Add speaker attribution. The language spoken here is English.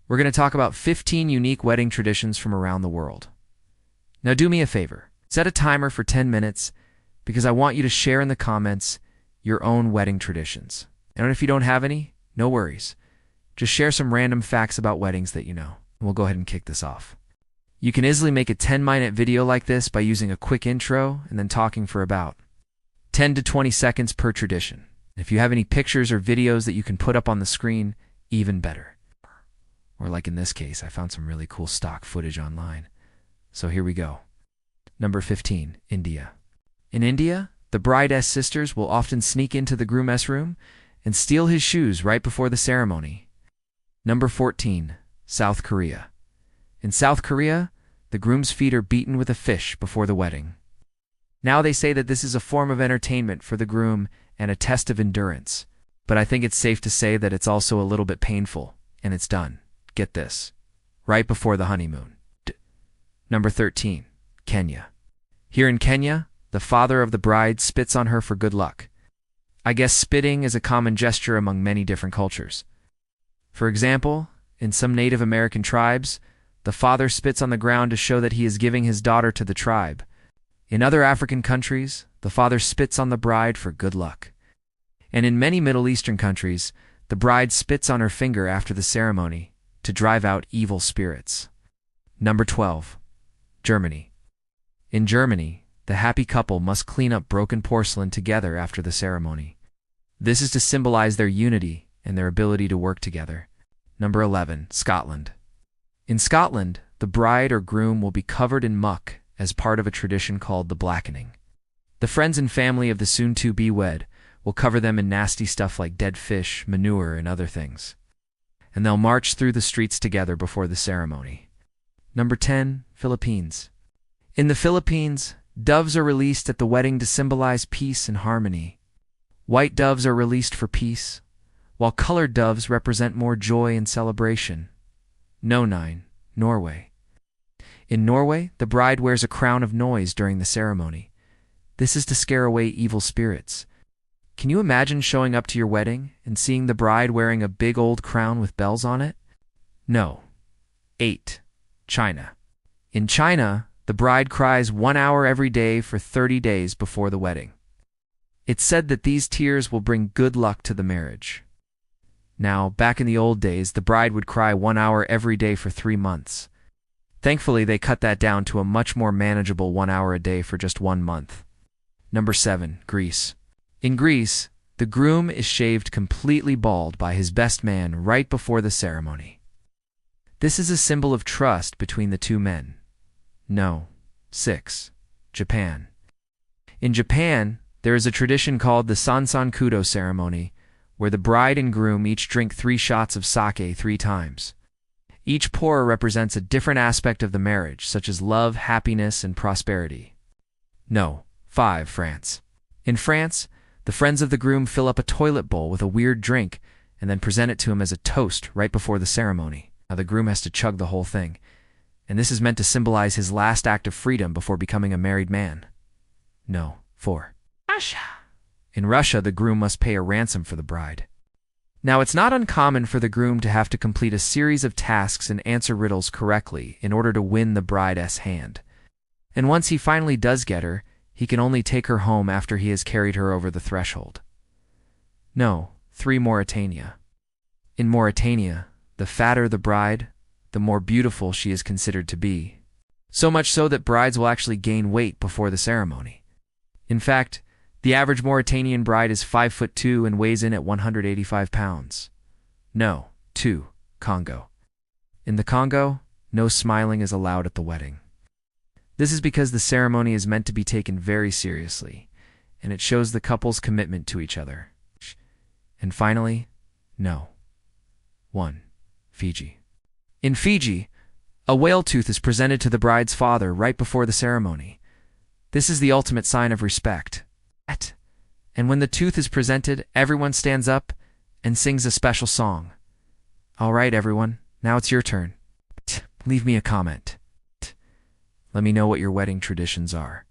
Speaker 1: We're going to talk about 15 unique wedding traditions from around the world. Now do me a favor. Set a timer for 10 minutes because I want you to share in the comments your own wedding traditions. And if you don't have any, no worries. Just share some random facts about weddings that you know. We'll go ahead and kick this off. You can easily make a 10-minute video like this by using a quick intro and then talking for about 10 to 20 seconds per tradition. If you have any pictures or videos that you can put up on the screen, even better. Or like in this case, I found some really cool stock footage online. So here we go. Number 15, India. In India, the bride's sisters will often sneak into the groom's room and steal his shoes right before the ceremony. Number 14, South Korea. In South Korea, the groom's feet are beaten with a fish before the wedding. Now they say that this is a form of entertainment for the groom and a test of endurance, but I think it's safe to say that it's also a little bit painful, and it's done. Get this, right before the honeymoon. Number 13, Kenya. Here in Kenya, the father of the bride spits on her for good luck. I guess spitting is a common gesture among many different cultures. For example, in some Native American tribes, the father spits on the ground to show that he is giving his daughter to the tribe. In other African countries, the father spits on the bride for good luck. And in many Middle Eastern countries, the bride spits on her finger after the ceremony to drive out evil spirits. Number 12, Germany. In Germany, the happy couple must clean up broken porcelain together after the ceremony. This is to symbolize their unity and their ability to work together. Number 11, Scotland. In Scotland, the bride or groom will be covered in muck as part of a tradition called the blackening. The friends and family of the soon-to-be wed will cover them in nasty stuff like dead fish, manure, and other things. And they'll march through the streets together before the ceremony. Number 10, Philippines. In the Philippines, doves are released at the wedding to symbolize peace and harmony. White doves are released for peace, while colored doves represent more joy and celebration. No 9, Norway. In Norway, the bride wears a crown of noise during the ceremony. This is to scare away evil spirits. Can you imagine showing up to your wedding and seeing the bride wearing a big old crown with bells on it? No. 8, China. In China, the bride cries 1 hour every day for 30 days before the wedding. It's said that these tears will bring good luck to the marriage. Now, back in the old days, the bride would cry 1 hour every day for 3 months. Thankfully, they cut that down to a much more manageable 1 hour a day for just 1 month. Number 7, Greece. In Greece, the groom is shaved completely bald by his best man right before the ceremony. This is a symbol of trust between the two men. No. 6, Japan. In Japan, there is a tradition called the Sansankudo ceremony, where the bride and groom each drink 3 shots of sake 3 times. Each pour represents a different aspect of the marriage, such as love, happiness, and prosperity. No. 5, France. In France, the friends of the groom fill up a toilet bowl with a weird drink and then present it to him as a toast right before the ceremony. Now the groom has to chug the whole thing, and this is meant to symbolize his last act of freedom before becoming a married man. No. 4, Russia. In Russia, the groom must pay a ransom for the bride. Now, it's not uncommon for the groom to have to complete a series of tasks and answer riddles correctly in order to win the bride's hand. And once he finally does get her, he can only take her home after he has carried her over the threshold. No. 3, Mauritania. In Mauritania, the fatter the bride, the more beautiful she is considered to be. So much so that brides will actually gain weight before the ceremony. In fact, the average Mauritanian bride is 5'2" and weighs in at 185 pounds. No. 2, Congo. In the Congo, no smiling is allowed at the wedding. This is because the ceremony is meant to be taken very seriously, and it shows the couple's commitment to each other. And finally, no. 1, Fiji. In Fiji, a whale tooth is presented to the bride's father right before the ceremony. This is the ultimate sign of respect. And when the tooth is presented, everyone stands up and sings a special song. All right, everyone, now it's your turn. Leave me a comment. Let me know what your wedding traditions are.